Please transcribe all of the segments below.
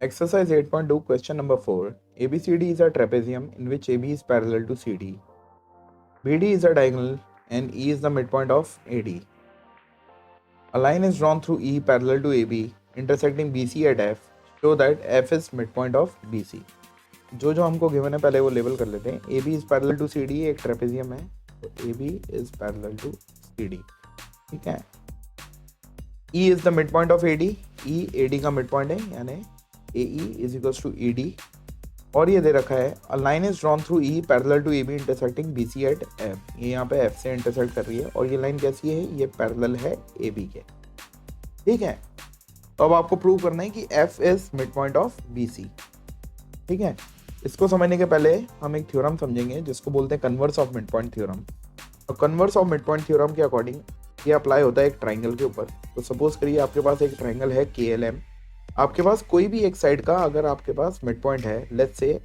Exercise 8.2, question number 4. ABCD is a trapezium in which AB is parallel to CD. BD is a diagonal and E is the midpoint of AD. A line is drawn through E parallel to AB, intersecting BC at F. Show that F is midpoint of BC. जो हमको given है पहले वो label कर लेते हैं. AB is parallel to CD एक trapezium है, तो AB is parallel to CD. ठीक है. E is the midpoint of AD. E AD का midpoint है, यानी AE is equals to ED. और ये दे रखा है a line is drawn through E parallel to AB intersecting BC at F. ये यहाँ पे F से इंटरसेक्ट कर रही है और ये लाइन कैसी है, ये पैरेलल है AB के. ठीक है. तो अब आपको प्रूव करना है कि F is mid point of BC. ठीक है. इसको समझने के पहले हम एक थ्योरम समझेंगे जिसको बोलते हैं converse of mid point theorem. और converse of mid point theorem के अकॉर्डिंग ये अप्लाई होता है एक ट्राइंगल के ऊपर. तो सपोज करिए आपके पास एक ट्राइंगल है KLM. आपके पास कोई भी एक साइड का अगर आपके पास मिड पॉइंट है, लेट्स से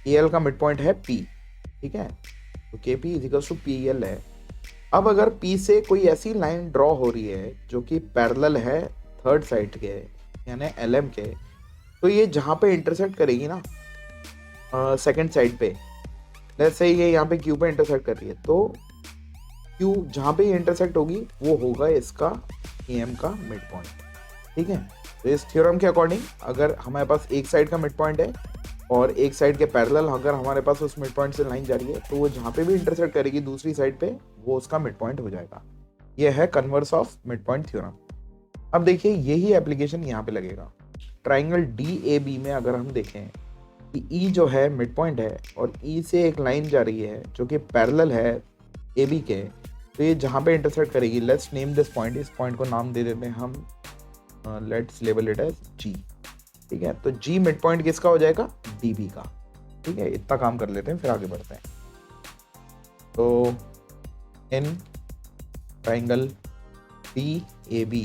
KL का मिड पॉइंट है P. ठीक है. तो KP is equals to PL है. अब अगर P से कोई ऐसी लाइन ड्रॉ हो रही है जो कि पैरेलल है थर्ड साइड के यानी LM के, तो ये जहाँ पे इंटरसेक्ट करेगी ना सेकंड साइड पे, लेट्स से ये यहाँ पे Q पे इंटरसेक्ट कर रही है, तो Q जहाँ पे इंटरसेक्ट होगी वो होगा इसका AM का मिड पॉइंट. ठीक है. तो इस थ्योरम के अकॉर्डिंग अगर हमारे पास एक साइड का मिड पॉइंट है और एक साइड के पैरेलल अगर हमारे पास उस मिड पॉइंट से लाइन जा रही है, तो वो जहाँ पे भी इंटरसेक्ट करेगी दूसरी साइड पे वो उसका मिड पॉइंट हो जाएगा. ये है converse of mid point theorem. अब देखिए यही एप्लीकेशन यहाँ पे लगेगा. ट्राइंगल DAB में अगर हम देखें कि E जो है मिड पॉइंट है और E से एक लाइन जा रही है जो कि पैरेलल है AB के, तो ये जहाँ पे इंटरसेक्ट करेगी, लेट्स नेम दिस पॉइंट. इस पॉइंट को नाम दे देते हैं हम, let's label it as G. ठीक है. तो G मिड पॉइंट किसका हो जाएगा, DB का. ठीक है. इतना काम कर लेते हैं फिर आगे बढ़ते हैं. तो in triangle DAB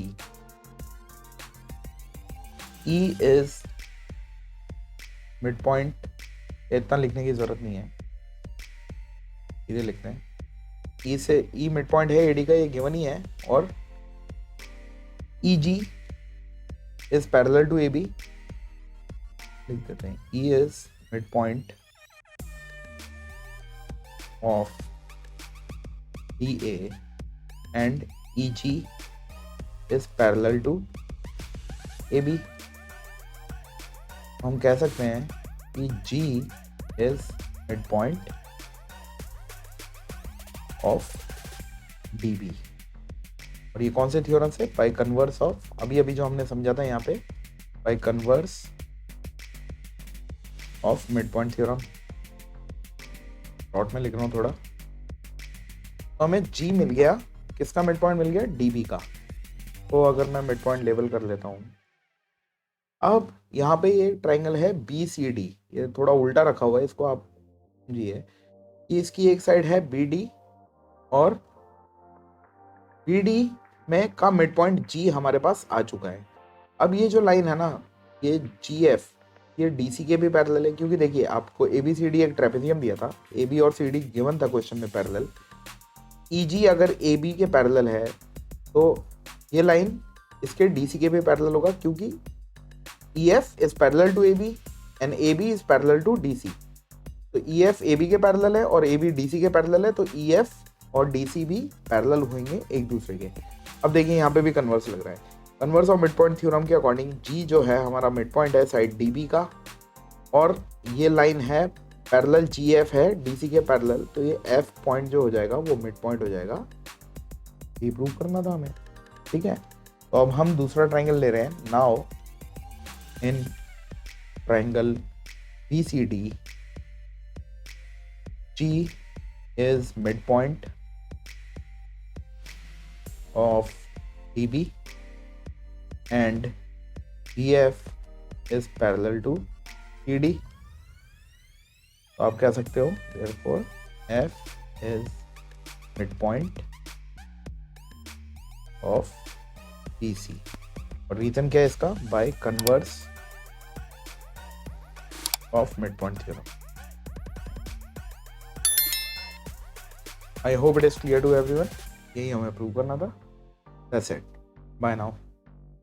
E is mid point. इतना लिखने की जरूरत नहीं है, सीधे लिखते हैं. E से E मिड पॉइंट है AD का, ये गिवन ही है. और EG is parallel to AB. लिख देते हैं E is midpoint of DA and EG is parallel to AB. हम कह सकते हैं कि G is midpoint of DB. और ये कौन से थ्योरम से, बाय कन्वर्स ऑफ, अभी जो हमने समझा था यहाँ पे, by converse of mid point theorem. Short में लिख रहा हूँ थोड़ा. तो हमें G मिल गया, किसका मिड पॉइंट मिल गया, DB का. तो अगर मैं मिड पॉइंट लेवल कर लेता हूँ. अब यहाँ पे ये ट्राइंगल है BCD. ये थोड़ा उल्टा रखा हुआ है, इसको आप समझिए कि इसकी एक साइड है BD और BD में का मिड पॉइंट G हमारे पास आ चुका है. अब ये जो लाइन है ना, ये GF, ये DC के भी पैरेलल है, क्योंकि देखिए आपको ABCD एक ट्रेपेजियम दिया था, AB और CD गिवन था क्वेश्चन में पैरेलल. EG अगर AB के पैरेलल है तो ये लाइन इसके DC के भी पैरेलल होगा, क्योंकि EF is parallel to AB and AB is parallel to DC. तो EF AB के पैरेलल है और AB DC के पैरेलल है, तो EF और DC भी पैरेलल होंगे एक दूसरे के. अब देखिए यहाँ पे भी कन्वर्स लग रहा है. Converse of mid point theorem के अकॉर्डिंग G जो है हमारा मिड पॉइंट है साइड DB का, और ये लाइन है पैरेलल GF है DC के पैरेलल, तो ये F पॉइंट जो हो जाएगा वो मिड पॉइंट हो जाएगा. ये प्रूव करना था हमें. ठीक है. तो अब हम दूसरा ट्राइंगल ले रहे हैं. Now in triangle BCD G is midpoint of DB and BF is parallel to CD. तो आप कह सकते हो therefore F is midpoint of BC. और रीजन क्या है इसका, by converse of mid point theorem. I hope it is clear to everyone. यही हमें प्रूव करना था. That's it. Bye now.